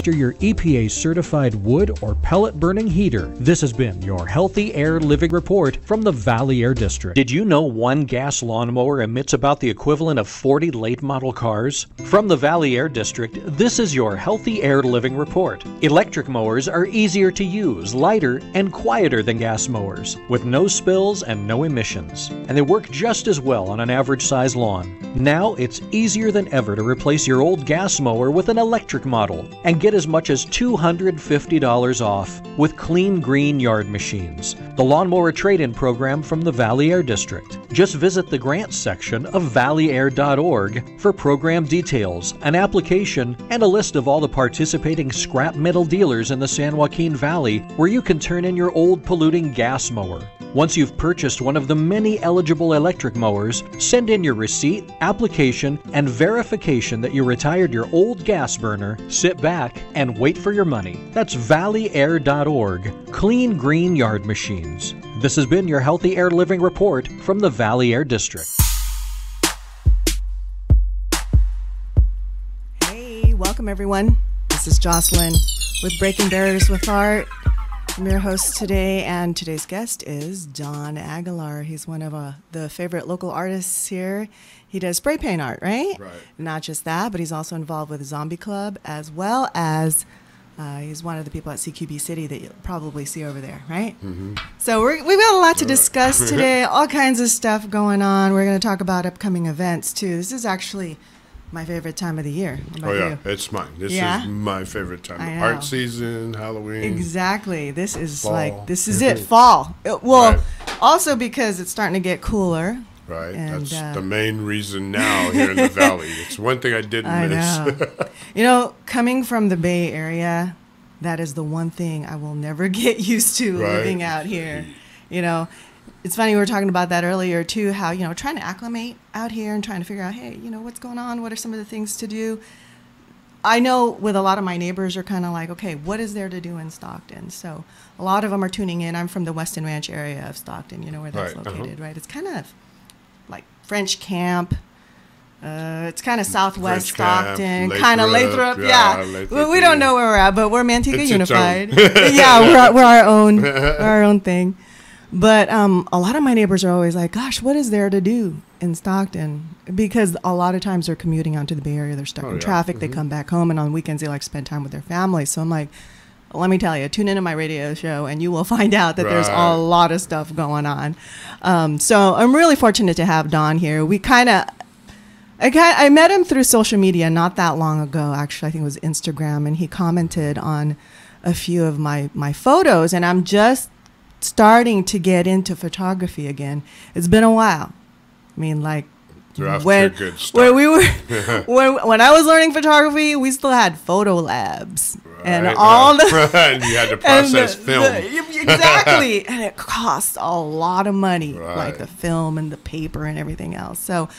your EPA certified wood or pellet burning heater. This has been your Healthy Air Living Report from the Valley Air District. Did you know one gas lawnmower emits about the equivalent of 40 late model cars? From the Valley Air District, this is your Healthy Air Living Report. Electric mowers are easier to use, lighter, and quieter than gas mowers, with no spills and no emissions. And they work just as well on an average size lawn. Now it's easier than ever to replace your old gas mower with an electric model and get as much as $250 off with Clean Green Yard Machines, the lawnmower trade-in program from the Valley Air District. Just visit the grants section of valleyair.org for program details, an application, and a list of all the participating scrap metal dealers in the San Joaquin Valley where you can turn in your old polluting gas mower. Once you've purchased one of the many eligible electric mowers, send in your receipt, application, and verification that you retired your old gas burner, sit back, and wait for your money. That's valleyair.org, Clean Green Yard Machines. This has been your Healthy Air Living Report from the Valley Air District. Hey, welcome everyone. This is Jocelyn with Breaking Barriers with Art. I'm your host today, and today's guest is Don Aguilar. He's one of the favorite local artists here. He does spray paint art, right? Right. Not just that, but he's also involved with the Zombie Club, as well as he's one of the people at CQB City that you'll probably see over there, right? Mm-hmm. So we've got a lot to discuss today, all kinds of stuff going on. We're going to talk about upcoming events, too. This is actually my favorite time of the year. Oh, yeah, it's mine. This is my favorite time. Art season, Halloween. Exactly. This is fall. This is it, fall. Also because it's starting to get cooler. Right. And, that's the main reason now here in the Valley. It's one thing I didn't miss. You know, coming from the Bay Area, that is the one thing I will never get used to living out here. You know, it's funny, we were talking about that earlier, too, how, you know, trying to acclimate out here and trying to figure out, hey, you know, what's going on? What are some of the things to do? I know with a lot of my neighbors are kind of like, okay, what is there to do in Stockton? So a lot of them are tuning in. I'm from the Weston Ranch area of Stockton, you know where that's located, right? It's kind of like French Camp. It's kind of southwest Stockton, kind of Lathrop. Well, we don't know where we're at, but we're Manteca Unified. Yeah, we're our own. We're our own thing. But a lot of my neighbors are always like, gosh, what is there to do in Stockton? Because a lot of times they're commuting out to the Bay Area. They're stuck in traffic. They come back home, and on weekends they like to spend time with their families. So I'm like, let me tell you, tune into my radio show, and you will find out that there's a lot of stuff going on. So I'm really fortunate to have Don here. I met him through social media not that long ago. Actually, I think it was Instagram, and he commented on a few of my photos, and I'm just starting to get into photography again. It's been a while. I mean, like when we were when I was learning photography, we still had photo labs and all the and you had to process film. Exactly, and it costs a lot of money, like the film and the paper and everything else. So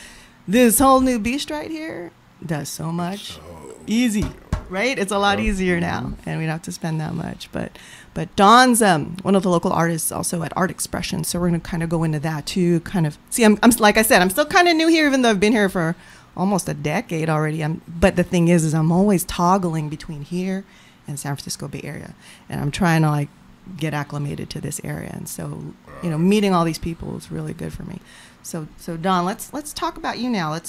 this whole new beast right here does so much easy, right? It's a lot easier now, and we don't have to spend that much. But Don's one of the local artists also at Art Expression, so we're going to kind of go into that too. Kind of see, I'm like I said, I'm still kind of new here, even though I've been here for almost a decade already. But the thing is I'm always toggling between here and San Francisco Bay Area, and I'm trying to like get acclimated to this area. And so, you know, meeting all these people is really good for me. So Don, let's talk about you now.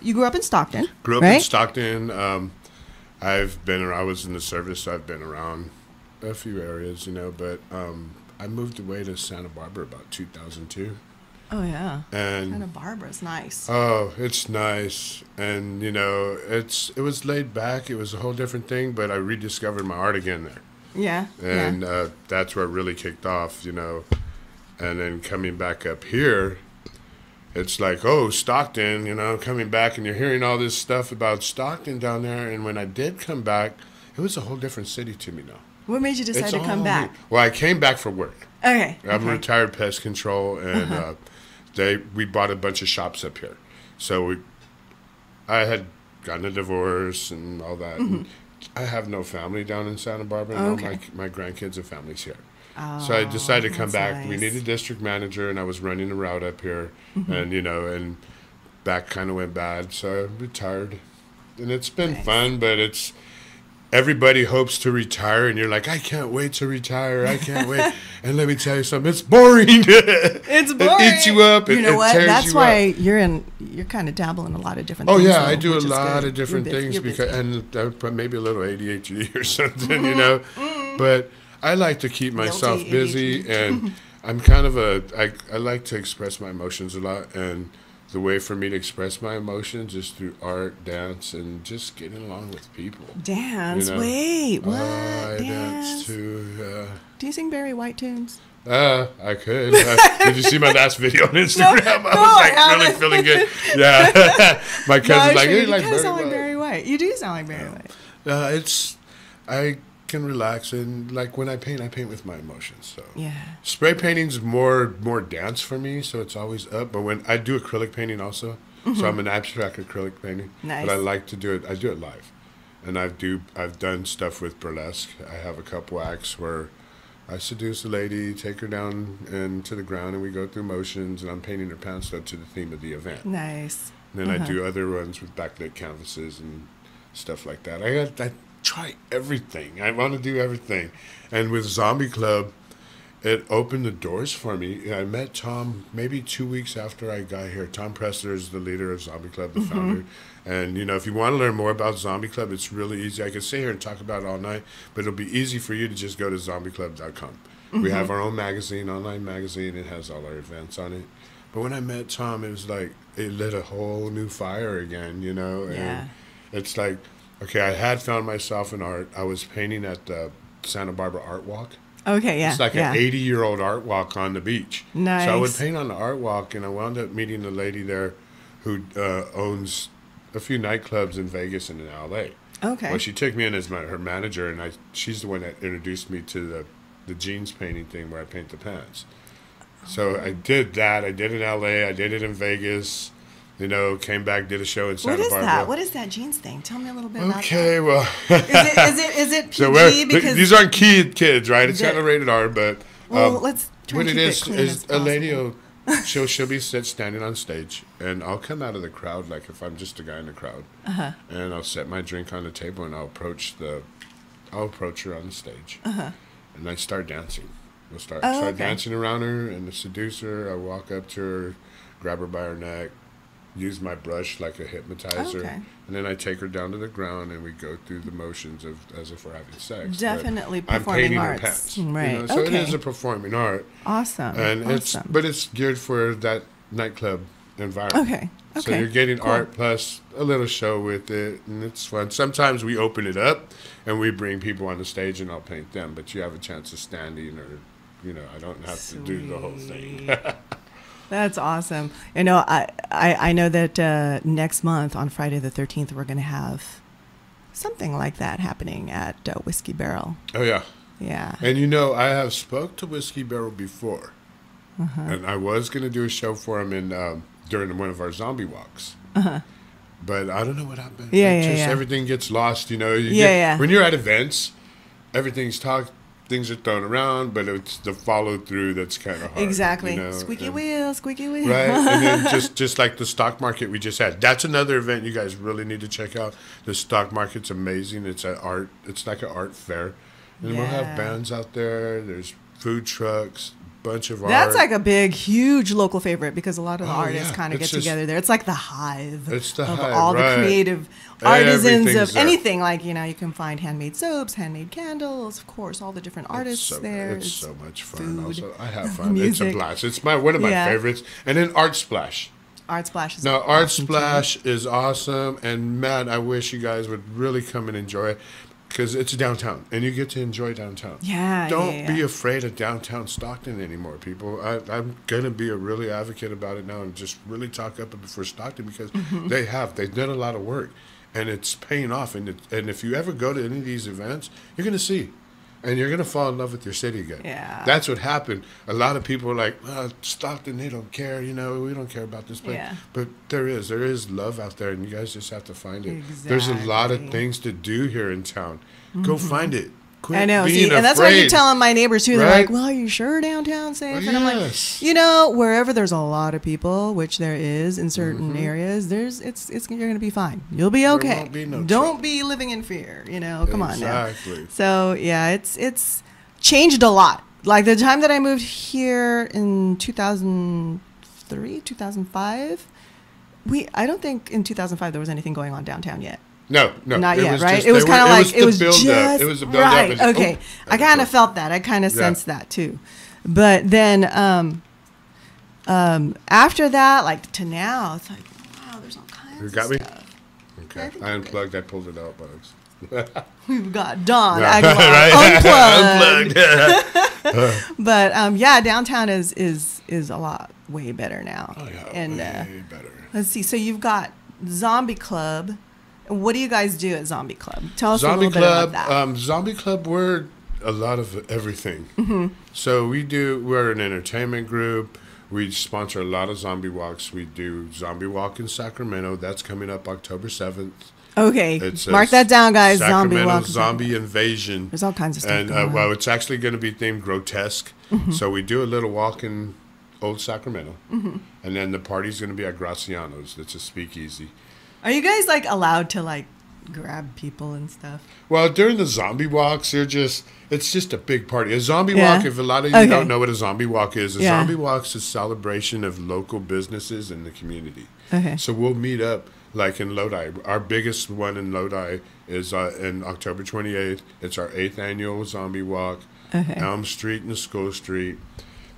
You grew up in Stockton. Grew up in Stockton. I was in the service, so I've been around a few areas, you know, but I moved away to Santa Barbara about 2002. Oh, yeah. And Santa Barbara's nice. Oh, it's nice. And, you know, it was laid back. It was a whole different thing, but I rediscovered my art again there. Yeah. And that's where it really kicked off, you know. And then coming back up here, it's like, oh, Stockton, you know, coming back and you're hearing all this stuff about Stockton down there. And when I did come back, it was a whole different city to me now. What made you decide to come back? Well, I came back for work. Okay. I'm retired pest control, and we bought a bunch of shops up here. So I had gotten a divorce and all that. And I have no family down in Santa Barbara. Okay. All my grandkids and families here. Oh, so I decided to come back. Nice. We needed a district manager, and I was running a route up here, and you know, and back kind of went bad, so I retired. And it's been fun, but everybody hopes to retire, and you're like, I can't wait to retire. I can't wait. And let me tell you something, it's boring. It's boring. It eats you up. You know what? That's why up. you're kind of dabbling in a lot of different things. things. Oh, yeah, though, I do a which is lot good. of different things, and maybe a little ADHD or something, you know. Mm-hmm. But I like to keep myself Guilty busy, ADHD. and I'm kind of I like to express my emotions a lot, and the way for me to express my emotions is through art, dance, and just getting along with people. Dance? You know? Wait, what? I dance dance too. Do you sing Barry White tunes? I could. Did you see my last video on Instagram? I was really feeling good. Yeah. My cousin's like, you like kind of sound Barry like White. Barry White. You do sound like Barry White. I can relax, and like when I paint with my emotions. So Yeah. spray painting's more dance for me, so it's always up. But when I do acrylic painting also, so I'm an abstract acrylic painting. Nice. But I like to do it. I do it live, and I've done stuff with burlesque. I have a couple acts where I seduce a lady, take her down and to the ground, and we go through motions, and I'm painting her pants up to the theme of the event. Nice. And then I do other ones with backlit canvases and stuff like that. I try everything. I want to do everything. And with Zombie Club, it opened the doors for me. I met Tom maybe 2 weeks after I got here. Tom Pressler is the leader of Zombie Club, the founder. And, you know, if you want to learn more about Zombie Club, it's really easy. I could sit here and talk about it all night, but it'll be easy for you to just go to zombieclub.com. We have our own magazine, online magazine. It has all our events on it. But when I met Tom, it was like it lit a whole new fire again, you know? And Yeah. it's like, okay, I had found myself in art. I was painting at the Santa Barbara Art Walk. Okay, yeah. It's like an 80-year-old art walk on the beach. Nice. So I would paint on the art walk, and I wound up meeting a lady there who owns a few nightclubs in Vegas and in L.A. Okay. Well, she took me in as her manager, and she's the one that introduced me to the jeans painting thing where I paint the pants. So I did that. I did it in L.A. I did it in Vegas. You know, came back, did a show in Santa Barbara. What is that? What is that jeans thing? Tell me a little bit about that. Okay, well. Is it PG? So because these aren't kids, right? It's kind of rated R, but let's try what and it keep is it clean as a lady possible. she'll be standing on stage, and I'll come out of the crowd like if I'm just a guy in the crowd, and I'll set my drink on the table, and I'll approach her on the stage, and I start dancing. We'll start dancing around her and seduce her. I walk up to her, grab her by her neck, use my brush like a hypnotizer, and then I take her down to the ground, and we go through the motions as if we're having sex. Definitely but performing I'm painting arts. her pants, Right. you know? So it is a performing art. Awesome. And awesome. it's geared for that nightclub environment. Okay. So you're getting art plus a little show with it, and it's fun. Sometimes we open it up, and we bring people on the stage, and I'll paint them. But you have a chance of standing, or I don't have to do the whole thing. That's awesome. You know, I know that next month on Friday the 13th we're going to have something like that happening at Whiskey Barrel. Oh yeah. Yeah. And I have spoke to Whiskey Barrel before, and I was going to do a show for him in during one of our zombie walks. But I don't know what happened. Everything gets lost. When you're at events, everything's talked. Things are thrown around, but it's the follow through that's kind of hard. Exactly. Squeaky wheel. Right. And then just like the stock market we just had. That's another event you guys really need to check out. The stock market's amazing. It's like an art fair. And we'll have bands out there. There's food trucks, bunch of art. That's like a big, huge local favorite because a lot of the artists kind of get together there. It's like the hive of all the creative artisans of anything. Like, you can find handmade soaps, handmade candles, of course, all the different artists there. It's so much fun. Food, also, I have fun. music. It's a blast. It's one of my favorites. And then Art Splash. Art Splash is awesome. Art Splash is awesome. And, man, I wish you guys would really come and enjoy it. Because it's downtown, and you get to enjoy downtown. Don't be afraid of downtown Stockton anymore, people. I'm going to be a really advocate about it now and just really talk up for Stockton because they've done a lot of work, and it's paying off. And if you ever go to any of these events, you're going to see, and you're going to fall in love with your city again. Yeah. That's what happened. A lot of people are like, Stockton, they don't care, we don't care about this place. Yeah. But there is love out there, and you guys just have to find it. Exactly. There's a lot of things to do here in town. Go find it. Quit I know. being See, and that's what you're afraid. telling my neighbors too. They're Right? like, "Well, are you sure downtown's safe?" Well, And I'm like, yes. you know, wherever there's a lot of people, which there is in certain areas, you're gonna be fine. You'll be okay. won't be no Don't trouble. be living in fear. You know, come on now. Exactly. So yeah, it's changed a lot. Like the time that I moved here in 2003, 2005, I don't think in 2005 there was anything going on downtown yet. No, Not it yet, was right? just- It was kind of like it was the build-up. just It was the build up. right. Okay, I kind of felt that. I kind of sensed that too. But then after that, like to now, it's like wow, there's all kinds You of got me? stuff. Okay, I think I we're unplugged. I pulled it out, bugs. We've got Don Yeah. Aguilar unplugged. Unplugged. But yeah, downtown is a lot way better now. Oh yeah, And way better. let's see. So you've got Zombie Club. What do you guys do at Zombie Club? Tell us a Zombie little bit Club. about that. Zombie Club. We're a lot of everything. Mm-hmm. So we're an entertainment group. We sponsor a lot of zombie walks. We do Zombie Walk in Sacramento. That's coming up October 7th. Okay, It's a mark that down, guys. Zombie Sacramento Walk. Zombie Invasion. There's all kinds of stuff And going on. well, it's actually going to be themed grotesque. Mm-hmm. So we do a little walk in Old Sacramento, and then the party's going to be at Graciano's. It's a speakeasy. Are you guys like allowed to like grab people and stuff? Well, during the zombie walks, it's just a big party. A zombie Yeah. walk, if a lot of you Okay. don't know what a zombie walk is, a Yeah. zombie walk's a celebration of local businesses in the community. Okay. So we'll meet up like in Lodi. Our biggest one in Lodi is in October 28th. It's our 8th annual zombie walk. Okay. Elm Street and School Street.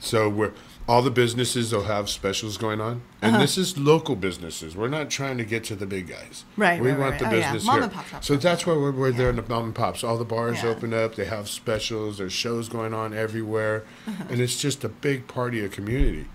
So all the businesses will have specials going on. And this is local businesses. We're not trying to get to the big guys. Right, We right, want right. the Oh, yeah. business Mom here. and pop shops. So that's why we're there in the mom and pops. All the bars Yeah. open up. They have specials. There's shows going on everywhere. And it's just a big party of community.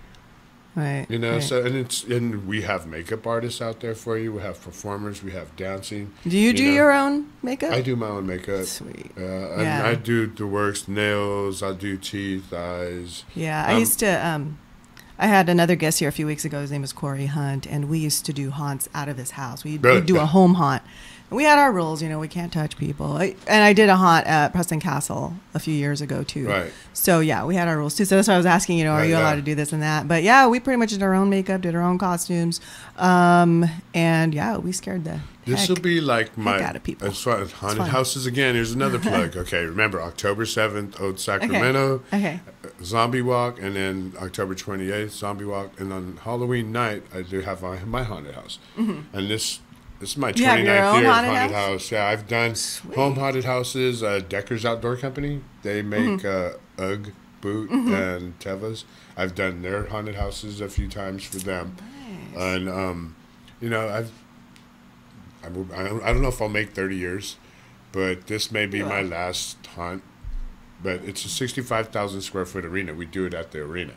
Right. You know, right. so and we have makeup artists out there for you. We have performers. We have dancing. Do you do know. your own makeup? I do my own makeup. Sweet. And Yeah. I do the works, nails. I do teeth, eyes. Yeah, I used to. I had another guest here a few weeks ago. His name was Corey Hunt, and we used to do haunts out of his house. We'd do a home haunt. And we had our rules, you know, we can't touch people. And I did a haunt at Preston Castle a few years ago too. Right. So yeah, we had our rules too. So that's why I was asking, you know, are Right, you allowed yeah. to do this and that? But yeah, we pretty much did our own makeup, did our own costumes, and yeah, we scared the This heck will be like my out of people. as far as haunted fun. houses again. Here's another plug. Okay, remember October 7th, Old Sacramento, Okay. Zombie Walk, and then October 28th, Zombie Walk, and on Halloween night I do have my haunted house, and this is my You have 29th your own year of haunted haunted house? house. Yeah, I've done home haunted houses. Decker's Outdoor Company, they make UGG boot and Tevas. I've done their haunted houses a few times for them, Nice. and you know I don't know if I'll make 30 years, but this may be my last haunt. But it's a 65,000 square foot arena. We do it at the arena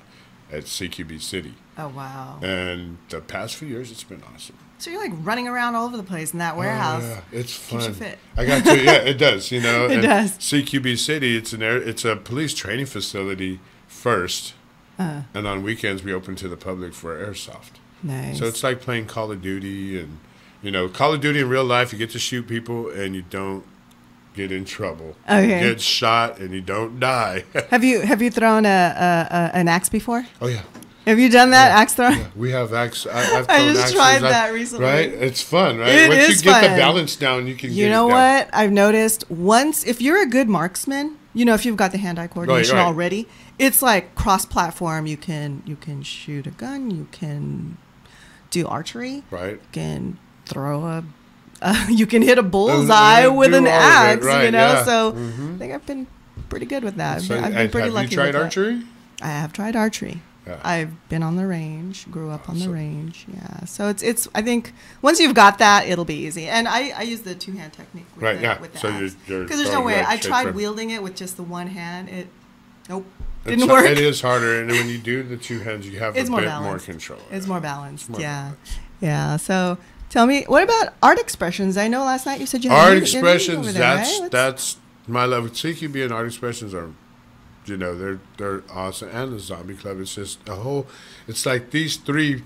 at CQB City. Oh wow. And the past few years, it's been awesome. So you're like running around all over the place in that warehouse. Yeah, it's fun. Keeps you fit. I got to. Yeah, it does. You know, It and does. CQB City. It's a police training facility first, and on weekends we open to the public for airsoft. Nice. So it's like playing Call of Duty, and you know, Call of Duty in real life. You get to shoot people, and you don't get in trouble. Okay. You get shot, and you don't die. Have you thrown an axe before? Oh yeah. Have you done that axe throwing? Yeah, we have axe. I've I thrown just axes, tried that recently. Right? It's fun, right? It Once is you get the fun. balance down, you can You get know it down. what? I've noticed once, if you're a good marksman, you know, if you've got the hand-eye coordination right. already, it's like cross-platform. You can shoot a gun. You can do archery. Right. You can throw you can hit a bullseye and with do an all of it, axe. right, You know, yeah. so I think I've been pretty good with that. So, I've been pretty have lucky. you tried with that. archery? I have tried archery. Yeah. I've been on the range, grew up on the Awesome. range. Yeah. So it's I think once you've got that, it'll be easy. And I use the two-hand technique with Right, the, yeah. with the So axe. you're Because there's no throwing way. like I straight tried from- wielding it with just the one hand. Nope. It's- Didn't work. It is harder, and when you do the two hands, you have It's a more bit balanced. more control. It's more balanced. More yeah. balanced. Yeah. So tell me, what about art expressions? I know last night you said you had Art a meeting expressions. over there, That's right? that's my level. CQB and art expressions are, you know, they're awesome. And the Zombie Club. It's just a whole. It's like these three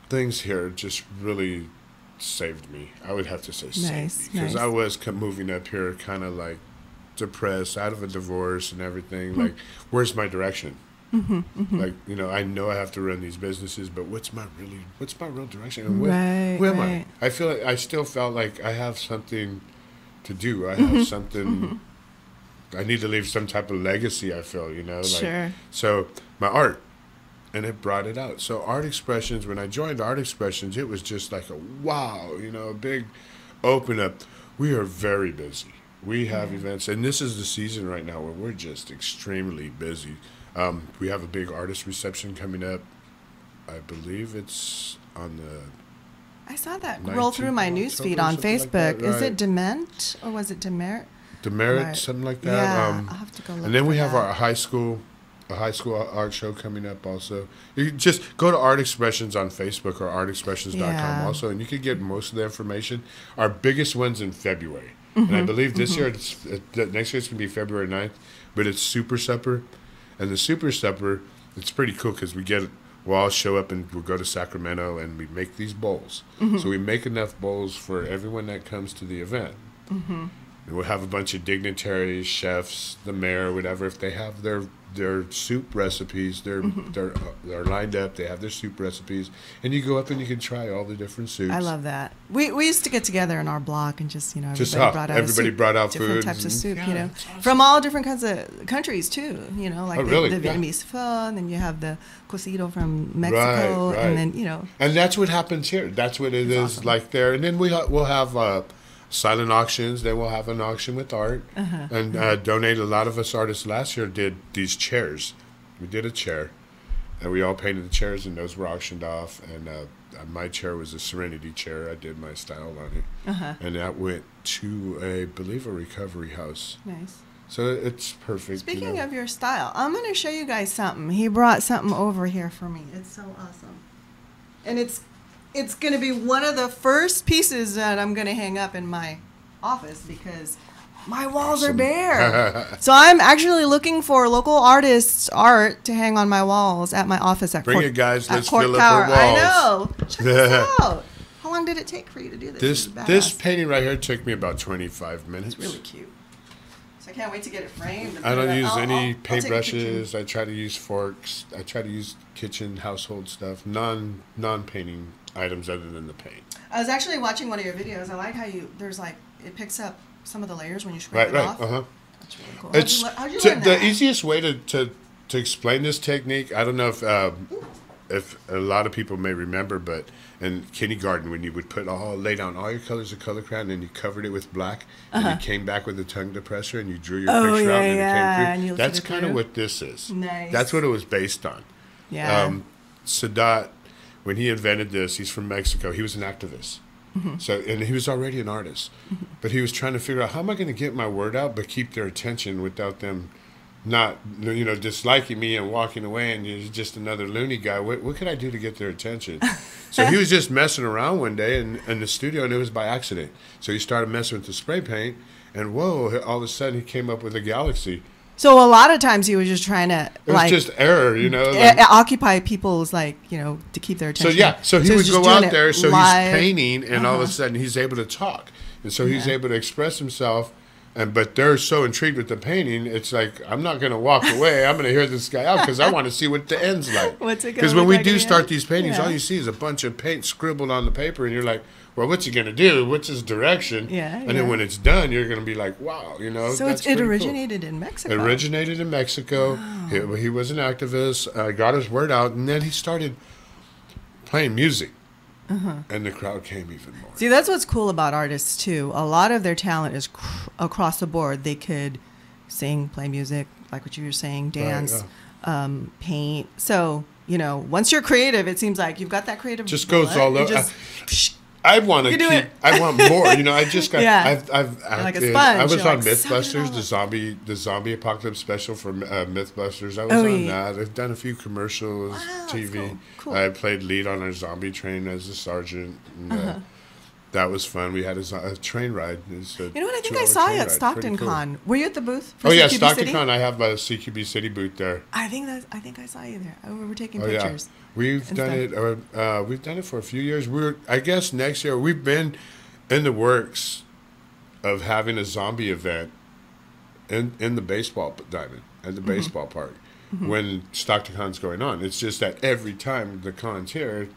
things here just really saved me. I would have to say saved Nice, me because nice. I was moving up here kind of like depressed, out of a divorce and everything. Like, where's my direction? Like, you know I have to run these businesses, but what's my real direction? And who am I? I feel like I still felt like I have something to do. I have something. I need to leave some type of legacy. I feel, like, Sure. So my art, and it brought it out. So Art Expressions, when I joined Art Expressions, it was just like a wow, a big open up. We are very busy. We have events, and this is the season right now where we're just extremely busy. We have a big artist reception coming up. I believe it's on the... I saw that roll through my newsfeed on Facebook. Like that, right? Is it Dement or was it Demerit? Demerit, something like that. Yeah, I'll have to go look. And then we have our high school art show coming up also. You can just go to Art Expressions on Facebook or artexpressions.com also, and you can get most of the information. Our biggest one's in February. And I believe this year, next year it's going to be February 9th, but it's Super Supper. And the Super Supper, it's pretty cool because we'll all show up and we'll go to Sacramento and we make these bowls. So we make enough bowls for everyone that comes to the event. And we'll have a bunch of dignitaries, chefs, the mayor, whatever. If they have their soup recipes, they're lined up. They have their soup recipes, and you go up and you can try all the different soups. I love that. We used to get together in our block and just everybody brought out different food, types of soup, awesome. From all different kinds of countries too. Like the Vietnamese pho, and then you have the cocido from Mexico, right. and then And that's what happens here. That's what it is awesome. Like there, and then we'll have. Silent auctions. Then we'll have an auction with art, and donated. A lot of us artists last year did these chairs. We did a chair, and we all painted the chairs, and those were auctioned off. And my chair was a Serenity chair. I did my style on it, and that went to I believe a recovery house. Nice. So it's perfect. Speaking of your style, I'm going to show you guys something. He brought something over here for me. It's so awesome, and it's going to be one of the first pieces that I'm going to hang up in my office because my walls are bare. So I'm actually looking for local artists' art to hang on my walls at my office at Bring Court, it, guys. Let's Court fill Tower. up our walls. I know. Check this out. How long did it take for you to do this? This painting right here took me about 25 minutes. It's really cute. So I can't wait to get it framed. I don't use any paintbrushes. I try to use forks. I try to use kitchen household stuff, non-painting items other than the paint. I was actually watching one of your videos. I like how it picks up some of the layers when you scrape it off. That's really cool. How'd you learn that? The easiest way to explain this technique, I don't know if a lot of people may remember, but in kindergarten when you would lay down all your colors of color crayon and you covered it with black and you came back with a tongue depressor and you drew your picture out and it came through. That's kind of what this is. Nice. That's what it was based on. Yeah. Sadat, when he invented this, he's from Mexico. He was an activist. And he was already an artist. But he was trying to figure out, how am I going to get my word out but keep their attention without them not, disliking me and walking away and you're just another loony guy. What could I do to get their attention? So he was just messing around one day in the studio, and it was by accident. So he started messing with the spray paint, and whoa, all of a sudden he came up with a galaxy. So a lot of times he was just trying to it was just error, occupy people's to keep their attention. So he would go out there, so he's painting, and all of a sudden he's able to talk, and so he's able to express himself. But they're so intrigued with the painting, it's like, I'm not going to walk away. I'm going to hear this guy out because I want to see what the end's like. Because when we do start these paintings, all you see is a bunch of paint scribbled on the paper, and you're like, well, what's he going to do? What's his direction? And then when it's done, you're going to be like, wow, So it originated in Mexico. It originated in Mexico. Wow. He was an activist, got his word out, and then he started playing music. And the crowd came even more. See, that's what's cool about artists, too. A lot of their talent is across the board. They could sing, play music, like what you were saying, dance, paint. So, once you're creative, it seems like you've got that creative just goes all over. I want to keep. I want more. I just got. I've like a sponge. I was on MythBusters, the zombie apocalypse special for MythBusters. I was on that. I've done a few commercials, TV. Cool. I played lead on our zombie train as a sergeant. And, that was fun. We had a train ride. You know what? I think I saw you at Stockton Con. Were you at the booth? For CQB Stockton City? Con. I have a CQB City booth there. I think I saw you there. We were taking pictures. Yeah. We've done it. We've done it for a few years. I guess next year we've been in the works of having a zombie event in the baseball diamond at the baseball park when Stockton Con's going on. It's just that every time the con's here,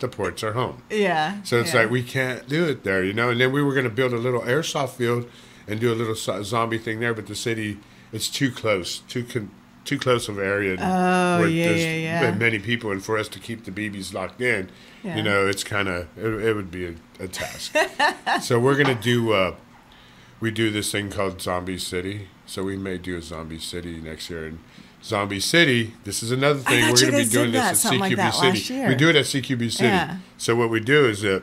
the ports are home. Yeah. So it's like we can't do it there, you know. And then we were going to build a little airsoft field and do a little zombie thing there, but the city, it's too close, too close of an area. Oh, where yeah. there's many people, and for us to keep the BBs locked in, you know, it's kind of it would be a task. So we're going to do. We do this thing called Zombie City. So we may do a Zombie City next year. And Zombie City, this is another thing. We're going to be doing this at CQB City. We do it at CQB City. Yeah. So what we do is that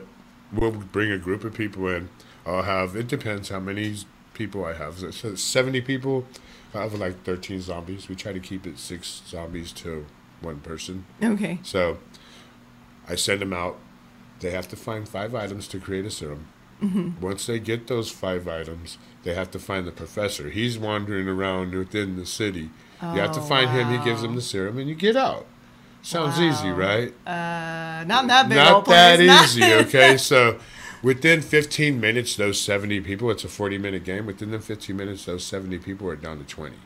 we'll bring a group of people in. I'll have, it depends how many people I have. So 70 people. I have like 13 zombies. We try to keep it 6 zombies to 1 person. Okay. So I send them out. They have to find 5 items to create a serum. Once they get those 5 items, they have to find the professor. He's wandering around within the city. You have to find him. He gives them the serum, and you get out. Sounds easy, right? Not in that big Not old that place. easy, okay? So within 15 minutes, those 70 people, it's a 40-minute game. Within the 15 minutes, those 70 people are down to 20.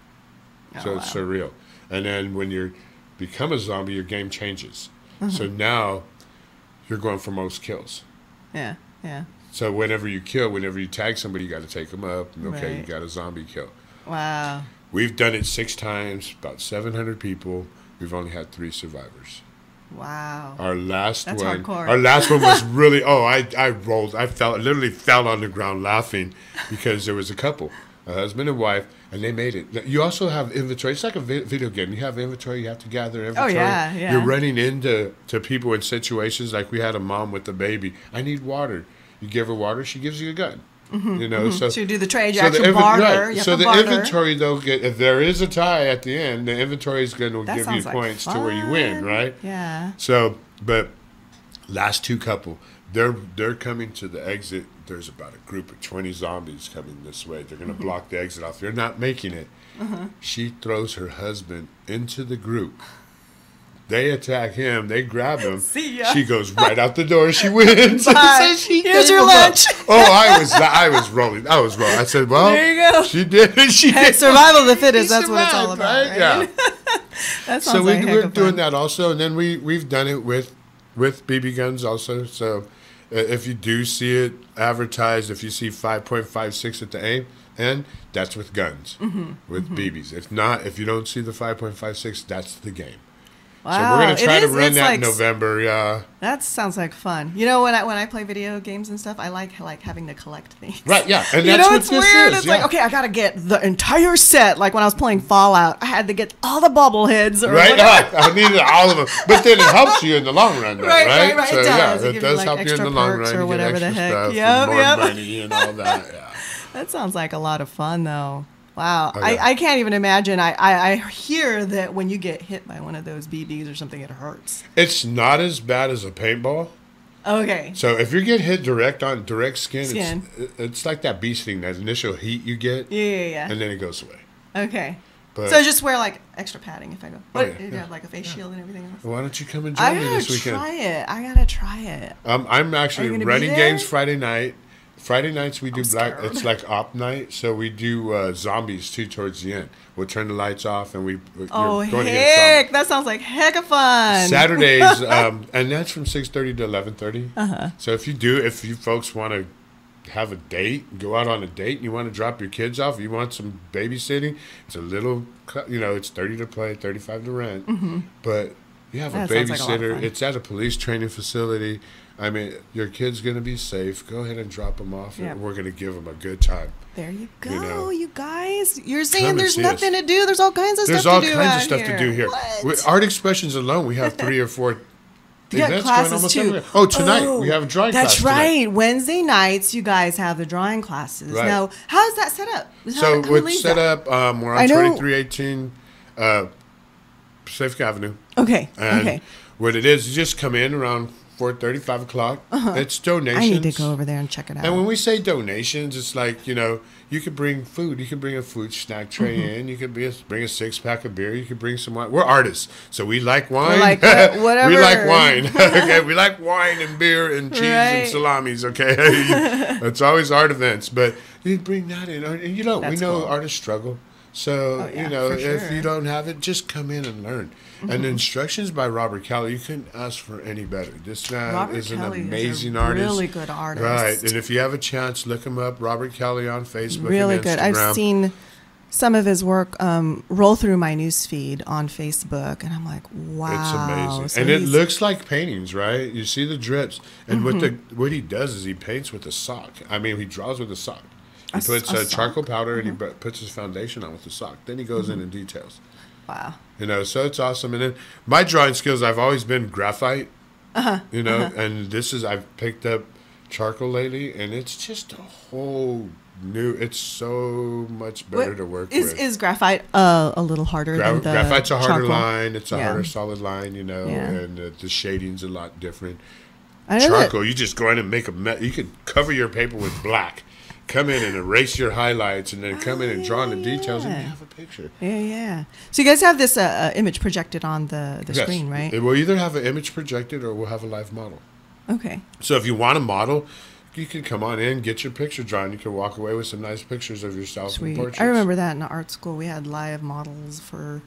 So it's surreal. And then when you become a zombie, your game changes. So now you're going for most kills. Yeah. So whenever you tag somebody, you got to take them up. And okay, Right. you got a zombie kill. Wow. We've done it 6 times, about 700 people. We've only had 3 survivors. Wow. Our last That's one, hardcore. our last one was really. I rolled. I literally fell on the ground laughing because there was a couple, a husband and wife, and they made it. You also have inventory. It's like a video game. You have inventory. You have to gather inventory. Oh yeah. You're running into people in situations like we had a mom with a baby. I need water. You give her water. She gives you a gun. You know, so Right. You have So to the barter. inventory, though, if there is a tie at the end, the inventory is going to That give you sounds like points to where you win, fun. right? Yeah. So, but last 2 couple, they're coming to the exit. There's about a group of 20 zombies coming this way. They're going to block the exit off. They're not making it. She throws her husband into the group. They attack him. They grab him. See ya. She goes right out the door. She wins. Bye. Here's your lunch. I was rolling. I said, well, There you go. she did it. She Hey, did. survival of the fittest. She That's what it's all survived, about. Right? Yeah. That sounds So like we're doing fun. that also, and then we've done it with BB guns also. So if you do see it advertised, if you see 5.56 at the end, that's with guns, with BBs. If not, if you don't see the 5.56, that's the game. Wow. So we're going to try to run that like, in November, yeah. That sounds like fun. You know, when I play video games and stuff, I like having to collect things. Right, yeah. And You that's know, what it's this weird. is. It's yeah. like, okay, I got to get the entire set. Like when I was playing Fallout, I had to get all the bobbleheads. Or Right, whatever. I needed all of them. But then it helps you in the long run, though, Right. So, It does. yeah, It it gives does you, like, help you in extra the long perks run. or You whatever get the extra heck. stuff Yep, and more yep. money and all that, yeah. That sounds like a lot of fun, though. Wow. Oh, yeah. I can't even imagine. I hear that when you get hit by one of those BBs or something, it hurts. It's not as bad as a paintball. Okay. So if you get hit on direct skin. It's like that bee sting, that initial heat you get, Yeah. and then it goes away. Okay. But So just wear like extra padding if I go. yeah, You yeah, have like a face shield and everything else. why don't you come and I join me gotta this weekend? I gotta try it. I'm actually Are you gonna be running there? games Friday night. Friday nights we do I'm scared. it's like op night, so we do zombies too towards the end. We'll turn the lights off and you're going against heck, zombies. that sounds like heck of fun. Saturdays, and that's from 6:30 to 11:30. So if you folks want to have a date, go out on a date, and you want to drop your kids off, you want some babysitting, it's a little, it's $30 to play, $35 to rent, but you have That a sounds like a lot of babysitter. fun. It's at a police training facility. I mean, your kid's going to be safe. Go ahead and drop them off, Yep. and we're going to give them a good time. There you go, know. you guys. You're Come saying and there's see nothing us. to do. There's all kinds of There's stuff all to do kinds of out stuff to do here. What? With Art Expressions alone, we have 3 or 4 You got events classes going almost too. everywhere. Oh, tonight we have a drawing class. That's tonight. right. Wednesday nights, you guys have the drawing classes. Right. Now, how is that set up? So who it's leads set that? up. We're I on know- 2318 Pacific Avenue. Okay. And Okay. what it is, you just come in around 4:30, 5 o'clock. It's donations. I need to go over there and check it out. And when we say donations, it's like, you could bring food. You can bring a food snack tray in. You could bring a 6-pack of beer. You could bring some wine. We're artists, so we like wine. We're like, whatever. We like wine. Okay, we like wine and beer and cheese and Right. salamis. Okay, it's always art events. But You bring that in. And we know cool. artists struggle. So, if you don't have it, just come in and learn. And the instructions by Robert Kelly, you couldn't ask for any better. This guy is an amazing artist. Really good artist. Right. And if you have a chance, look him up, Robert Kelly on Facebook really and Instagram. Good. I've seen some of his work roll through my news feed on Facebook, and I'm like, wow. It's amazing. So and it looks like paintings, right? You see the drips. And what he does is he paints with a sock. I mean, he draws with a sock. He puts charcoal powder and he puts his foundation on with the sock. Then he goes in and details. Wow. So it's awesome. And then my drawing skills, I've always been graphite, and I've picked up charcoal lately, and it's just a whole new, it's so much better to work with. Is graphite a little harder than the graphite's a harder charcoal? line. It's a harder solid line, and the shading's a lot different. Charcoal, you just go in and make you could cover your paper with black. Come in and erase your highlights, and then come in and draw in the details, and you have a picture. Yeah. So you guys have this image projected on the screen, right? We'll either have an image projected or we'll have a live model. Okay. So if you want a model, you can come on in, get your picture drawn. You can walk away with some nice pictures of yourself and portraits. I remember that in art school. We had live models for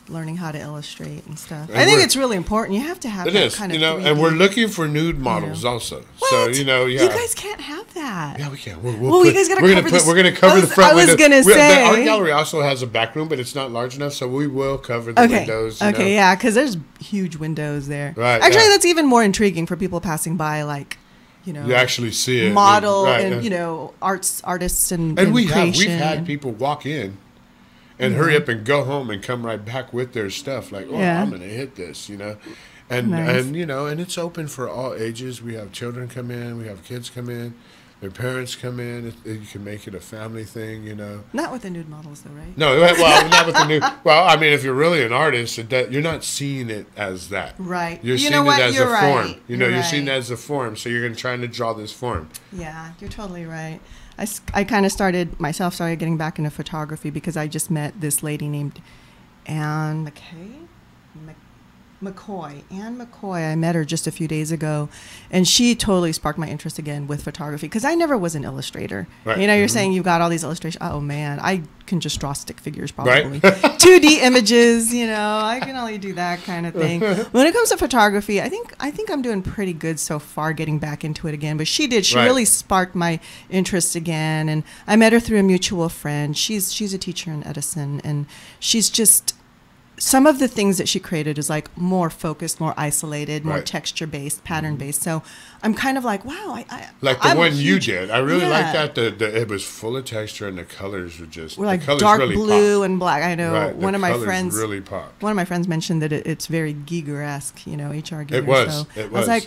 learning how to illustrate and stuff. And I think it's really important. You have to have that kind of 3D. And we're looking for nude models also. What? So, You guys can't have that. Yeah, we can. You guys got to cover this. We're going to cover the front window. I was going to say. The art gallery also has a back room, but it's not large enough, so we will cover the windows. Okay, yeah, because there's huge windows there. Right. Actually, that's even more intriguing for people passing by, like, you actually see it. Model and artists and we've creation. had people walk in and hurry up and go home and come right back with their stuff. Like, I'm going to hit this, And, nice. and it's open for all ages. We have children come in. We have kids come in. Their parents come in. You can make it a family thing, Not with the nude models, though, right? No, well, not with the nude. Well, I mean, if you're really an artist, you're not seeing it as that. Right. You're seeing it as a form. You're seeing it as a form. So you're trying to draw this form. Yeah, you're totally right. I kind of started getting back into photography because I just met this lady named Anne McCoy. I met her just a few days ago, and she totally sparked my interest again with photography because I never was an illustrator. Right. You're saying you've got all these illustrations. Oh man, I can just draw stick figures probably. Right. 2D images, I can only do that kind of thing. When it comes to photography, I think I'm doing pretty good so far getting back into it again. But she did. She really sparked my interest again, and I met her through a mutual friend. She's a teacher in Edison, and she's just. Some of the things that she created is like more focused, more isolated, more texture-based, pattern-based. So I'm kind of like, wow. I'm one you did. I really like that. It was full of texture and the colors were just like colors dark really blue popped. and black. I know one of my friends really popped. One of my friends mentioned that it's very Giger-esque, HR Giger. It was. So it was. I was like,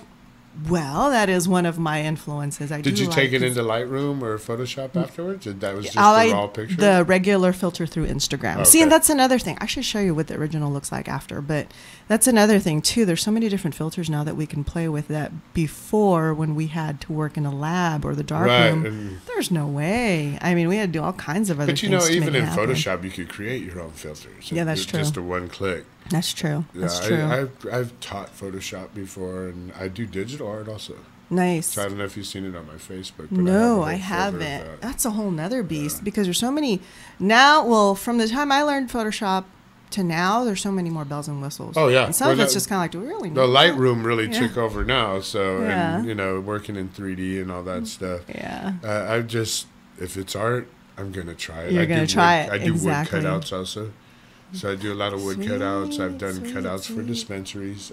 well, that is one of my influences. Did you take it into Lightroom or Photoshop afterwards? That was just the raw picture? The regular filter through Instagram. Okay. See, and that's another thing. I should show you what the original looks like after, but that's another thing, too. There's so many different filters now that we can play with that before when we had to work in a lab or the darkroom. There's no way. I mean, we had to do all kinds of other things. But, even in Photoshop, you could create your own filters. Yeah, that's true. Just a one click. That's true. That's true. I've taught Photoshop before, and I do digital art also. Nice. So I don't know if you've seen it on my Facebook. But no, I haven't. That's a whole nother beast because there's so many now. Well, from the time I learned Photoshop to now, there's so many more bells and whistles. Oh yeah. And some of it's just kind of like, do we really need the Lightroom really took over now. So Yeah. and working in 3D and all that stuff. Yeah. I just if it's art, I'm gonna try it. You're gonna try it. I do Exactly. wood cutouts also. So I do a lot of wood cutouts. I've done cutouts for dispensaries.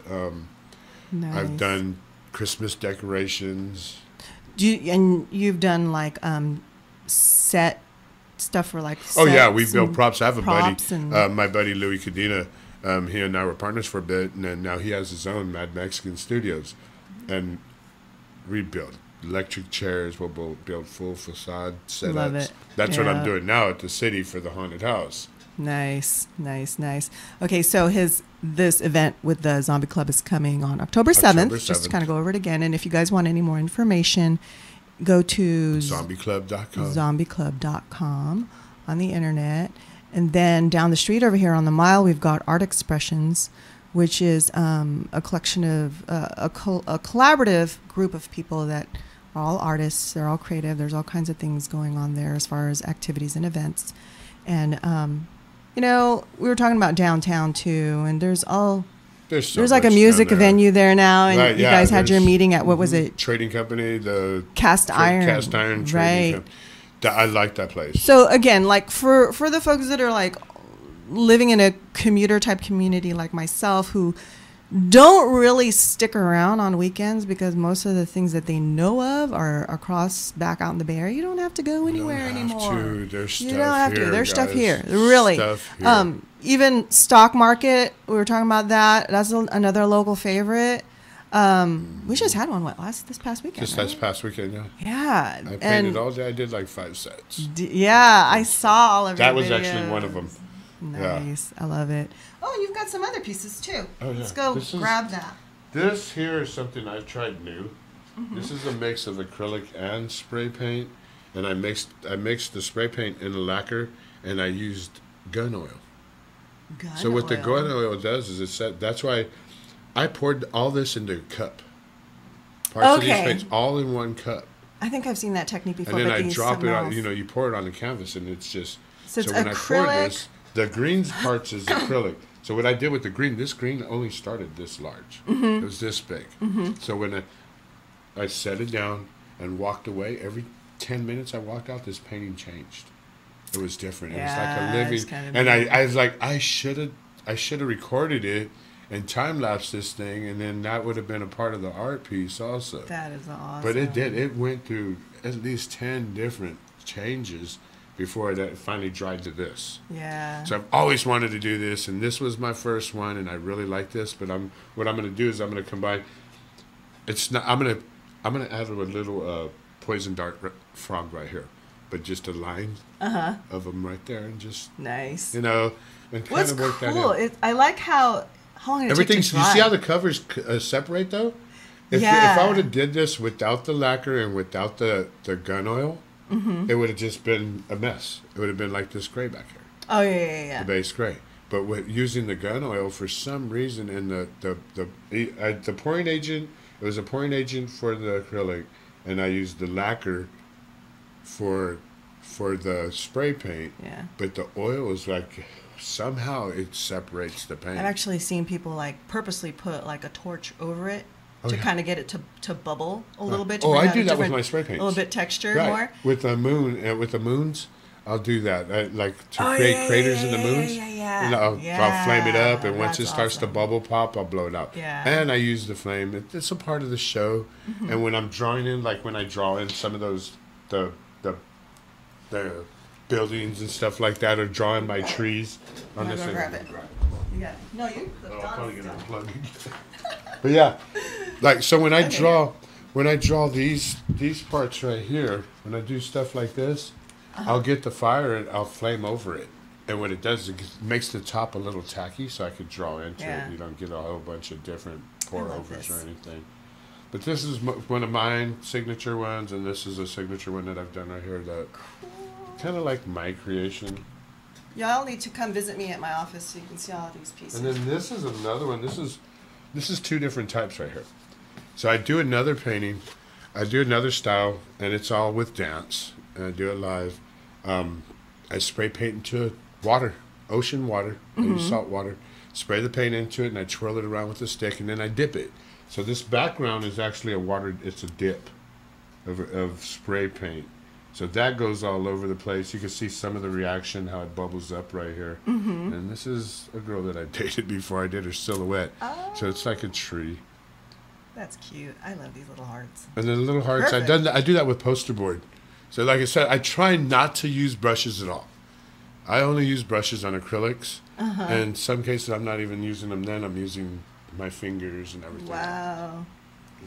Nice. I've done Christmas decorations. And you've done like set stuff for like Oh yeah, we built props. I have a props buddy, my buddy Louis Cadena. He and I were partners for a bit, and then now he has his own Mad Mexican Studios, and we built electric chairs. We'll build full facade setups. Love it. That's what I'm doing now at the city for the haunted house. Nice. Okay, so this event with the Zombie Club is coming on October 7th. Just to kind of go over it again. And if you guys want any more information, go to zombieclub.com on the internet. And then down the street over here on the mile, we've got Art Expressions, which is a collection of a collaborative group of people that all artists. They're all creative. There's all kinds of things going on there as far as activities and events. And, we were talking about downtown too, and there's like a music venue there now, and right, you guys had your meeting at, what was it? Trading company, the Cast Iron trading right. company. I like that place. So again, like for the folks that are like living in a commuter type community like myself, who don't really stick around on weekends because most of the things that they know of are across back out in the Bay Area. You don't have to go anywhere anymore. There's stuff you don't have here, to. There's guys. stuff here. Really. Stuff here. Even stock market, we were talking about that. That's another local favorite. We just had one this past weekend. Just this past weekend, yeah. Yeah. I painted all day. I did like 5 sets. Yeah, I saw all of that. Your That was videos. Actually one of them. Nice. Yeah. I love it. Oh, you've got some other pieces too. Oh, yeah. Let's go grab that. This here is something I've tried new. Mm-hmm. This is a mix of acrylic and spray paint, and I mixed the spray paint in a lacquer, and I used gun oil. So what the gun oil does is that's why I poured all this into a cup. Parts of these paints all in one cup. I think I've seen that technique before. And then I drop it on, you pour it on the canvas, and it's just so it's when acrylic. I poured this, the green parts is acrylic. So what I did with the green, this green only started this large. Mm-hmm. It was this big. Mm-hmm. So when I set it down and walked away, every 10 minutes I walked out, this painting changed. It was different. Yeah, it was like a living. kind of and I was like, I should have recorded it and time lapsed this thing, and then that would have been a part of the art piece also. That is awesome. But it did. It went through at least 10 different changes before it finally dried to this. Yeah. So I've always wanted to do this, and this was my first one, and I really like this. But what I'm going to do is I'm going to combine. I'm going to add a little poison dart frog right here, but just a line of them right there, and just nice. and kind What's of work cool? that in. I like how long it Everything's. takes to dry. You see how the covers separate though? If I would have did this without the lacquer and without the gun oil, it would have just been a mess. It would have been like this gray back here. Oh yeah. The base gray. But with using the gun oil, for some reason, in the pouring agent, it was a pouring agent for the acrylic, and I used the lacquer for the spray paint. Yeah. But the oil is like somehow it separates the paint. I've actually seen people like purposely put like a torch over it to kind of get it to bubble a little bit. I do that with my spray paints. A little bit texture right. more. With the moons, I'll do that. Create craters in the moons. Yeah. And I'll flame it up, and once it starts to awesome. bubble pop, I'll blow it out. Yeah. And I use the flame. It's a part of the show. Mm-hmm. And when I'm drawing in, like when I draw in some of those the buildings and stuff like that, or drawing by trees. On this thing. Grab it. You got it. No, you. I'm probably gonna unplug it. But yeah, like so when I draw these parts right here, when I do stuff like this, I'll get the fire and I'll flame over it. And what it does is it makes the top a little tacky, so I could draw into it. You don't get a whole bunch of different pour-overs or anything. But this is one of mine signature ones, and this is a signature one that I've done right here. That kind of like my creation. Y'all need to come visit me at my office so you can see all of these pieces. And then this is another one. This is 2 different types right here. So I do another painting, I do another style, and it's all with dance, and I do it live. I spray paint into it, water, ocean water, I use salt water, spray the paint into it, and I twirl it around with a stick, and then I dip it. So this background is actually it's a dip of spray paint. So that goes all over the place. You can see some of the reaction, how it bubbles up right here. Mm-hmm. And this is a girl that I dated before I did her silhouette. Oh. So it's like a tree. That's cute. I love these little hearts. And then the little hearts, Perfect. I do that with poster board. So like I said, I try not to use brushes at all. I only use brushes on acrylics. And in some cases, I'm not even using them then. I'm using my fingers and everything. Wow.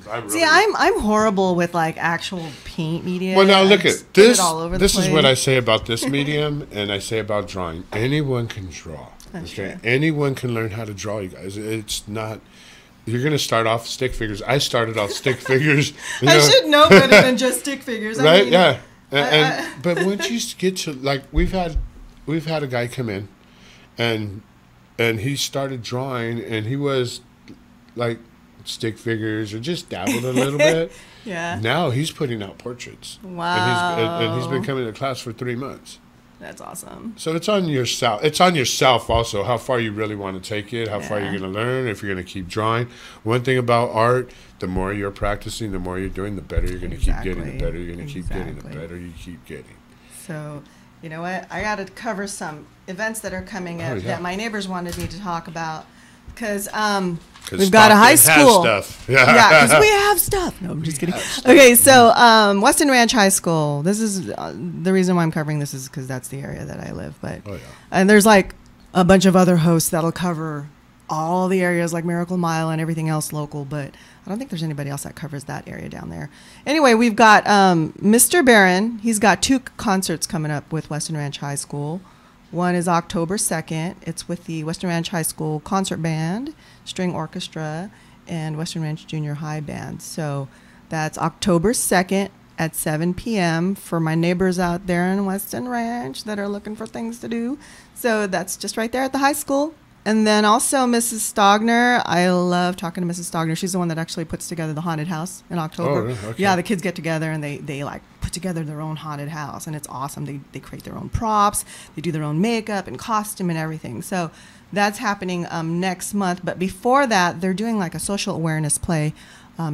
Really See, I'm horrible with like actual paint media. Well, now look at this. This is what I say about this medium, and I say about drawing. Anyone can draw. That's okay, true. Anyone can learn how to draw. You guys, it's not. You're gonna start off stick figures. I started off stick figures. I should know better than just stick figures. Right? I mean, yeah. But once you get to like we've had a guy come in, and he started drawing, and he was like stick figures or just dabbled a little bit, Yeah. Now he's putting out portraits. Wow. And he's been coming to class for 3 months. That's awesome. So it's on yourself. It's on yourself also how far you really want to take it, how far you're going to learn, if you're going to keep drawing. One thing about art, the more you're practicing, the more you're doing, the better you're going to keep getting. The better you're going to keep getting. The better you keep getting. So, you know what? I got to cover some events that are coming up that my neighbors wanted me to talk about because we've got a high school. Stuff. Yeah, because we have stuff. No, I'm just kidding. Okay, so Weston Ranch High School. This is the reason why I'm covering this is because that's the area that I live. But and there's like a bunch of other hosts that'll cover all the areas like Miracle Mile and everything else local. But I don't think there's anybody else that covers that area down there. Anyway, we've got Mr. Barron. He's got 2 concerts coming up with Weston Ranch High School. One is October 2nd. It's with the Weston Ranch High School Concert Band, String Orchestra, and Weston Ranch Junior High Band. So that's October 2nd at 7 p.m. for my neighbors out there in Weston Ranch that are looking for things to do. So that's just right there at the high school. And then also Mrs. Stogner. I love talking to Mrs. Stogner. She's the one that actually puts together the haunted house in October. Oh, really? Okay. Yeah, the kids get together and they like put together their own haunted house, and it's awesome. They create their own props. They do their own makeup and costume and everything. So that's happening next month. But before that, they're doing like a social awareness play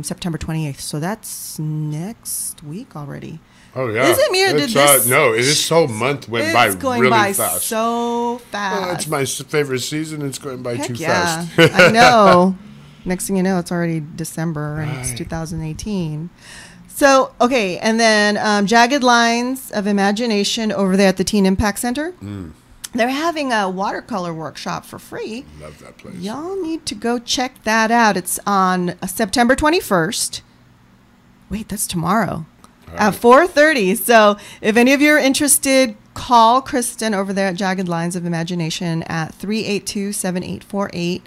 September 28th. So that's next week already. Oh, yeah. Is it me or did this? No, it is so month went by going really by fast. So fast. Oh, it's my favorite season. It's going by too yeah. fast. I know. Next thing you know, it's already December and it's 2018. So, okay. And then Jagged Lines of Imagination over there at the Teen Impact Center. They're having a watercolor workshop for free. Love that place. Y'all need to go check that out. It's on September 21st. Wait, that's tomorrow. At 4:30. So if any of you are interested, call Kristen over there at Jagged Lines of Imagination at 382-7848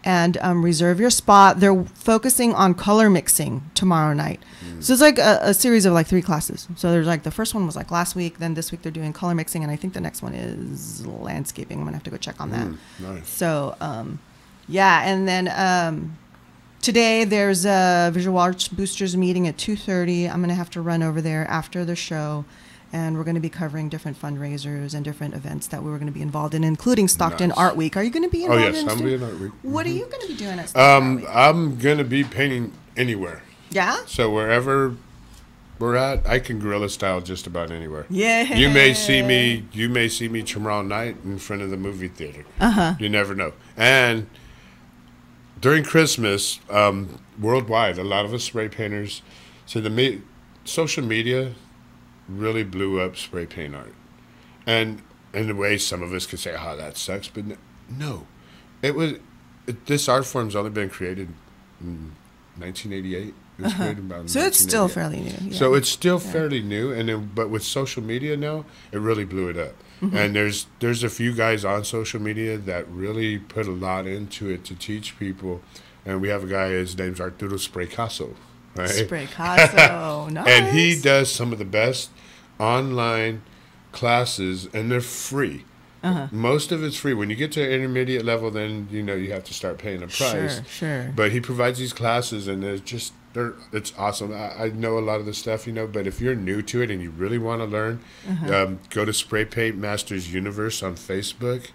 and reserve your spot. They're focusing on color mixing tomorrow night. So it's like a series of like 3 classes. So there's like the first one was like last week. Then this week they're doing color mixing. And I think the next one is landscaping. I'm going to have to go check on that. Nice. So, yeah. And then today there's a Visual Arts Boosters meeting at 2:30. I'm going to have to run over there after the show. And we're going to be covering different fundraisers and different events that we were going to be involved in, including Stockton Art Week. Are you going to be involved in? Oh, yes, I'm going to be in Art Week. What are you going to be doing at Stockton Art Week? I'm going to be painting anywhere. Yeah? So wherever we're at, I can guerrilla style just about anywhere. Yeah. You may see me tomorrow night in front of the movie theater. You never know. And during Christmas, worldwide, a lot of us spray painters, so the social media really blew up spray paint art. And in a way, some of us could say, oh, that sucks. But no. This art form's only been created in 1988. It was created about so it's still fairly new. Yeah. So it's still fairly new. And then, but with social media now, it really blew it up. And there's a few guys on social media that really put a lot into it to teach people. And we have a guy, his name's Arturo Spraycasso. Right? Spraycasso, nice. And he does some of the best online classes, and they're free. Most of it's free. When you get to intermediate level, then you have to start paying a price. Sure. But he provides these classes, and it's awesome. I know a lot of the stuff, but if you're new to it and you really want to learn, go to Spray Paint Masters Universe on Facebook,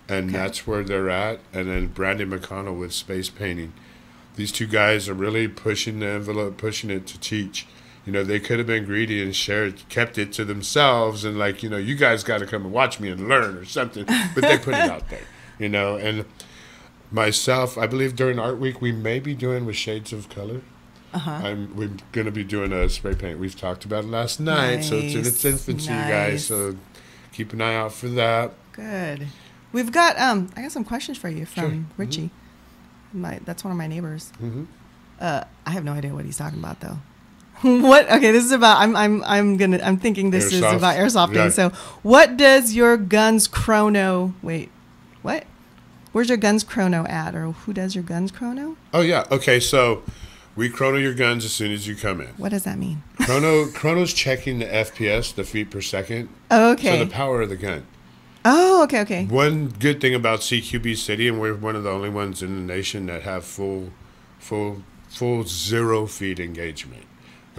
and that's where they're at. And then Brandon McConnell with Space Painting. These 2 guys are really pushing the envelope, pushing it to teach. They could have been greedy and kept it to themselves and you guys got to come and watch me and learn or something. But they put it out there, And myself, I believe during Art Week, we may be doing with Shades of Color. We're going to be doing a spray paint. We've talked about it last night, so it's in its infancy, you guys. So keep an eye out for that. Good. We've got, I got some questions for you from Richie. That's one of my neighbors. I have no idea what he's talking about though. What? Okay, this is about. I'm thinking this is about airsofting. Yeah. So, what does your guns chrono? Wait, what? Where's your guns chrono at, or who does your guns chrono? Oh yeah. Okay, so we chrono your guns as soon as you come in. What does that mean? Chrono's checking the FPS, the feet per second. Oh, okay. So the power of the gun. Oh, okay. One good thing about CQB City, and we're one of the only ones in the nation that have full 0 feet engagement.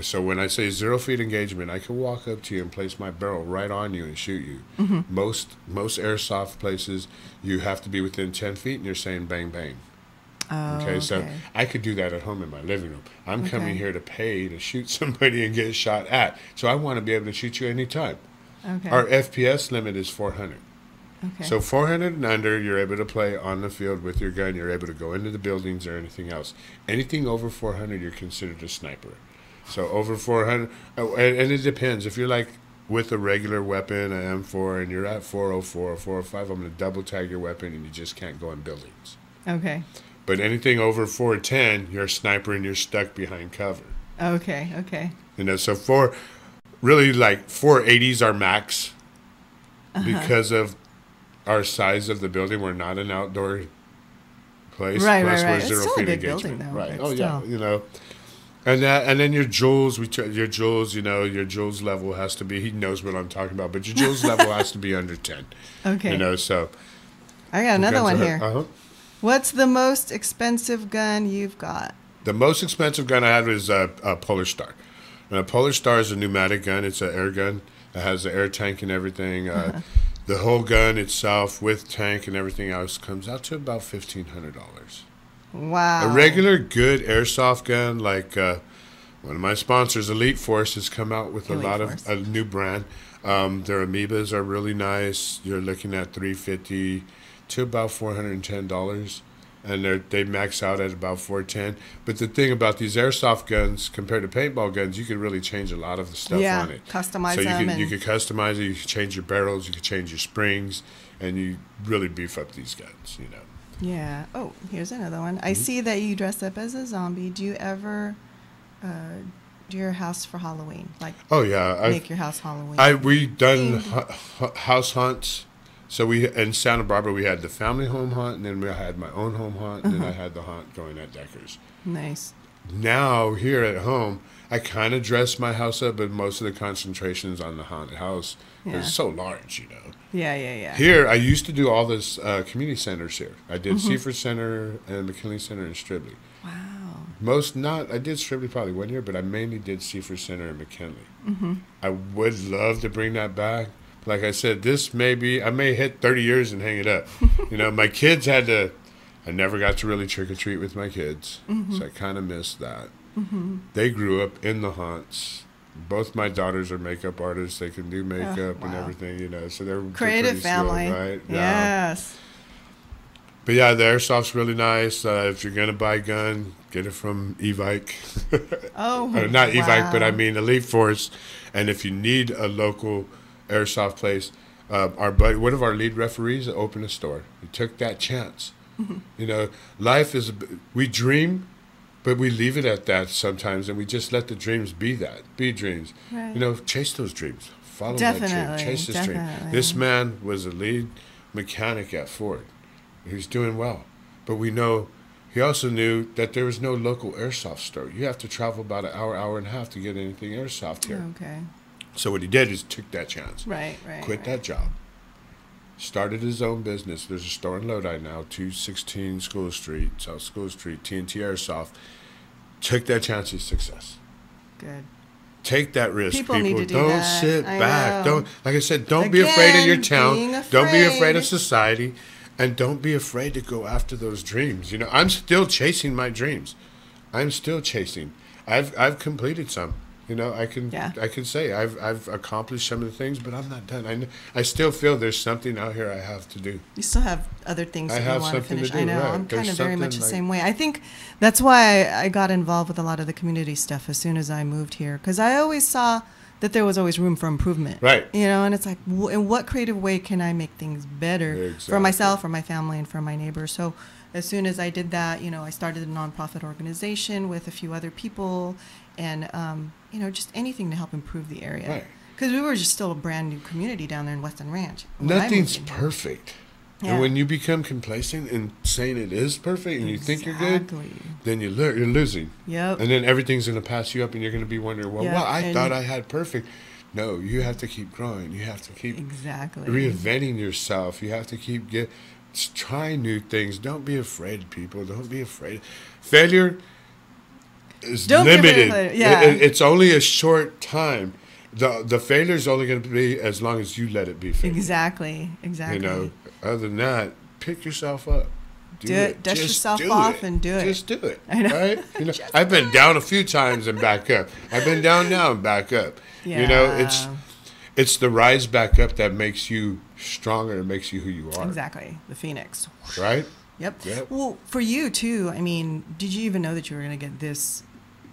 So when I say 0 feet engagement, I can walk up to you and place my barrel right on you and shoot you. Most airsoft places, you have to be within 10 feet, and you're saying bang, bang. Okay, so I could do that at home in my living room. I'm coming here to pay to shoot somebody and get shot at. So I want to be able to shoot you anytime. Okay. Our FPS limit is 400. Okay. So 400 and under, you're able to play on the field with your gun. You're able to go into the buildings or anything else. Anything over 400, you're considered a sniper. So over 400, and it depends. If you're like with a regular weapon, an M4, and you're at 404 or 405, I'm going to double tag your weapon, and you just can't go in buildings. Okay. But anything over 410, you're a sniper and you're stuck behind cover. Okay. You know, so really like 480s are max because of our size of the building. We're not an outdoor place. Right. We're It's 0 still feet a big engagement. building, though. Right. But Oh, still. yeah. You know. And then your joules, your joules, you know, your joules level has to be, he knows what I'm talking about, but your joules level has to be under 10. Okay. You know, so. I got another one here. Uh-huh. What's the most expensive gun you've got? The most expensive gun I had was a Polar Star. And a Polar Star is a pneumatic gun. It's an air gun. It has the air tank and everything. The whole gun itself with tank and everything else comes out to about $1,500. Wow. A regular good airsoft gun, like one of my sponsors, Elite Force, has come out with a new brand. Their amoebas are really nice. You're looking at $350 to about $410, and they max out at about $410. But the thing about these airsoft guns compared to paintball guns, you can really change a lot of the stuff on it. Customize so them. you could customize it. You can change your barrels. You can change your springs, and you really beef up these guns. You know. Yeah. Oh, here's another one. I see that you dress up as a zombie. Do you ever do your house for Halloween? Like, oh yeah, make your house Halloween. We done house hunts. So in Santa Barbara, we had the family home hunt, and then we had my own home hunt, and then I had the hunt going at Decker's. Nice. Now, here at home, I kind of dress my house up, but most of the concentration is on the haunted house. Yeah. It's so large, you know. Yeah. Here, I used to do all this community centers here. I did Seaford Center and McKinley Center and Stribley. Wow. I did Stribley probably 1 year, but I mainly did Seaford Center and McKinley. I would love to bring that back. Like I said, I may hit 30 years and hang it up. You know, my kids I never got to really trick or treat with my kids, so I kind of missed that. They grew up in the haunts. Both my daughters are makeup artists. They can do makeup and everything, you know, so they're creative family, skilled, right? Yes. But yeah, the airsoft's really nice. If you're gonna buy a gun, get it from Evike. Not Evike, but I mean Elite Force. And if you need a local airsoft place, one of our lead referees opened a store. He took that chance. You know, life is, we dream, but we leave it at that sometimes, and we just let the dreams be dreams. Right. You know, chase those dreams. Follow that dream. Chase this dream. This man was a lead mechanic at Ford. He was doing well, but he also knew that there was no local airsoft store. You have to travel about an hour and a half to get anything airsoft here. Okay. So what he did is took that chance. Right. Quit that job. Started his own business. There's a store in Lodi now, 216 South School Street, TNT Airsoft. Took that chance of success. Good. Take that risk, people. Need to do Don't that. sit back. Know. Don't, like I said, don't be afraid of your town. Don't be afraid of society. And don't be afraid to go after those dreams. You know, I'm still chasing my dreams. I'm still chasing. I've completed some. You know, I can say I've accomplished some of the things, but I'm not done. I still feel there's something out here I have to do. You still have other things that you want to finish. I know. Right. I'm kind of very much the same way. I think that's why I got involved with a lot of the community stuff as soon as I moved here, because I always saw that there was always room for improvement. Right. You know, and it's like, in what creative way can I make things better for myself, for my family, and for my neighbors? So as soon as I did that, you know, I started a nonprofit organization with a few other people, and you know, just anything to help improve the area. Right. Because we were just still a brand new community down there in Weston Ranch. Nothing's perfect. Yeah. And when you become complacent and saying it is perfect and you think you're good, then you're losing. Yep. And then everything's going to pass you up and you're going to be wondering, well, I thought I had perfect. No, you have to keep growing. You have to keep reinventing yourself. You have to keep trying new things. Don't be afraid, people. Don't be afraid. Failure, is Don't give it limited. yeah. It's only a short time. The failure is only going to be as long as you let it be failure. Exactly. You know, other than that, pick yourself up. Do it. Dust yourself off and do it. Just do it. I know. Right? You know, I've been down a few times and back up. I've been down now and back up. Yeah. You know, it's the rise back up that makes you stronger and makes you who you are. Exactly. The phoenix. Right? Yep. Well, for you too, I mean, did you even know that you were going to get this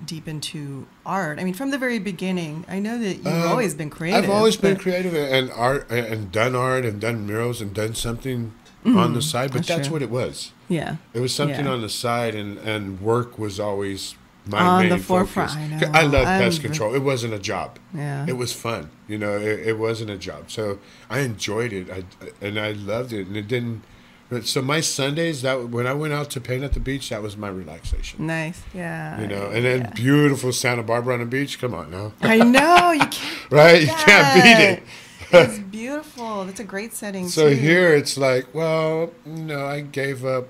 deep into art? I mean, from the very beginning, I know that you've always been creative. I've always been creative and art and done murals and done something on the side, but that's what it was. Yeah. It was something on the side, and work was always my main forefront. focus. I love pest control. It wasn't a job. Yeah. It was fun. You know, it wasn't a job. So I enjoyed it, and I loved it, and it didn't. So my Sundays, when I went out to paint at the beach, that was my relaxation. Nice, yeah. You know, and then beautiful Santa Barbara on the beach. Come on now. I know, you can't. Right, you can't beat it. It's beautiful. That's a great setting. So too. here it's like, well, no, I gave up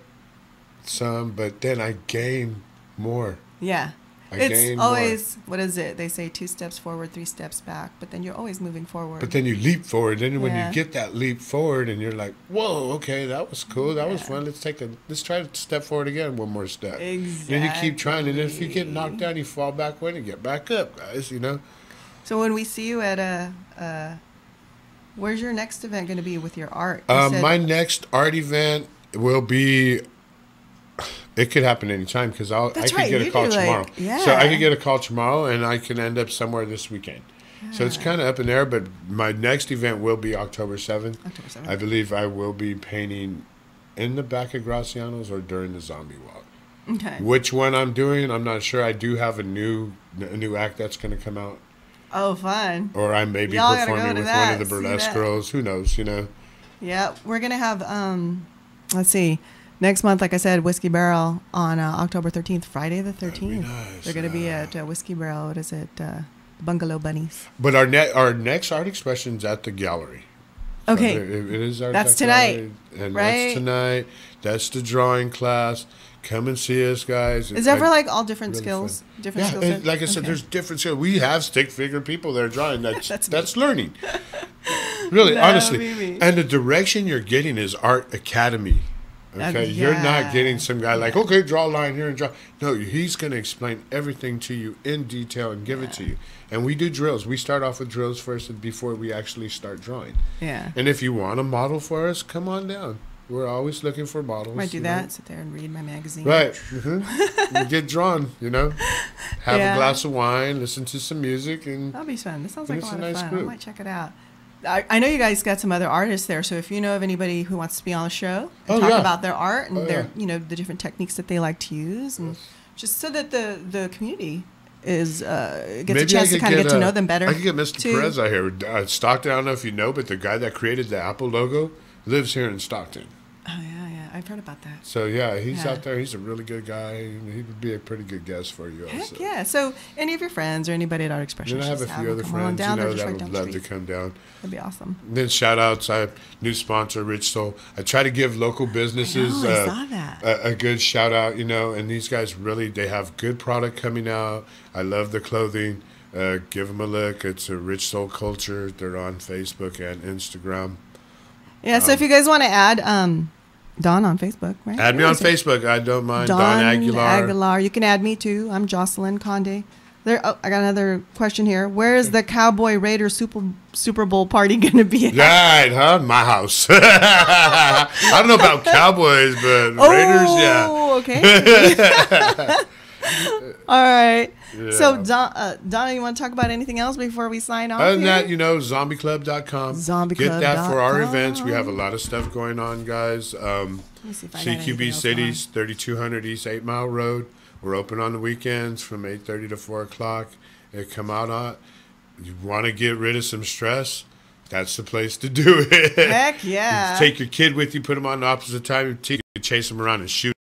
some, but then I gained more. Yeah. It's always, what is it? They say 2 steps forward, 3 steps back, but then you're always moving forward. But then you leap forward. Then when you get that leap forward and you're like, whoa, okay, that was cool. That was fun. Let's try to step forward again, one more step. Exactly. And you keep trying. And if you get knocked down, you fall backward and get back up, guys, you know. So when we see you at where's your next event going to be with your art? My next art event will be... It could happen anytime because I could get a call tomorrow. So I could get a call tomorrow and I can end up somewhere this weekend. Yeah. So it's kind of up in there, but my next event will be October 7th. I believe I will be painting in the back of Graciano's or during the zombie walk. Okay. Which one I'm doing, I'm not sure. I do have a new act that's going to come out. Oh, fun. Or I may be performing with one of the burlesque girls. Who knows, you know? Yeah, we're going to have, let's see. Next month, like I said, Whiskey Barrel on October 13th, Friday the 13th. Nice. They're going to be at Whiskey Barrel. What is it? Bungalow Bunnies. But our next art expression's at the gallery. Okay. So it is our That's tonight. And right? That's tonight. That's the drawing class. Come and see us, guys. Is that for like all different skills? Fun. Different skills? And like I said, there's different skills. We have stick figure people that are drawing. That's learning. Really, honestly. And the direction you're getting is Art Academy. Okay, you're not getting some guy like, okay, draw a line here and draw. No, he's going to explain everything to you in detail and give it to you. And we do drills. We start off with drills first before we actually start drawing. Yeah. And if you want a model for us, come on down. We're always looking for models. Might do that. Sit there and read my magazine. Right. Mm-hmm. Get drawn, you know. Have a glass of wine, listen to some music. And that'll be fun. This sounds like a lot nice of fun. group. I might check it out. I know you guys got some other artists there, so if you know of anybody who wants to be on the show and talk about their art and their, you know, the different techniques that they like to use, and just so that the community gets a chance to kind of get to know them better. I could get Mr. Perez out here. Stockton, I don't know if you know, but the guy that created the Apple logo lives here in Stockton. Oh, yeah. I've heard about that. So, he's out there. He's a really good guy. He would be a pretty good guest for you also. Heck yeah. So, any of your friends or anybody at Art Expression? Then I have a few other friends, that would love to come down. That'd be awesome. And then shout-outs. I have new sponsor, Rich Soul. I try to give local businesses I saw that. a good shout-out, you know, and these guys really, they have good product coming out. I love the clothing. Give them a look. It's a Rich Soul Culture. They're on Facebook and Instagram. Yeah, so if you guys want to add... Don on Facebook, right? Add me on Facebook. I don't mind. Don Aguilar. You can add me too. I'm Jocelyn Condé. I got another question here. Where is the Cowboy Raiders Super Bowl party going to be at? Right, huh? My house. I don't know about Cowboys, but Raiders, yeah. Oh, okay. All right. Yeah. So, Donna, you want to talk about anything else before we sign off? Other than that, you know, zombieclub.com. Get that for our events. We have a lot of stuff going on, guys. CQB City, 3200 East 8 Mile Road. We're open on the weekends from 8:30 to 4 o'clock. Come out on. You want to get rid of some stress? That's the place to do it. Heck yeah. Take your kid with you, put him on the opposite time, you chase him around and shoot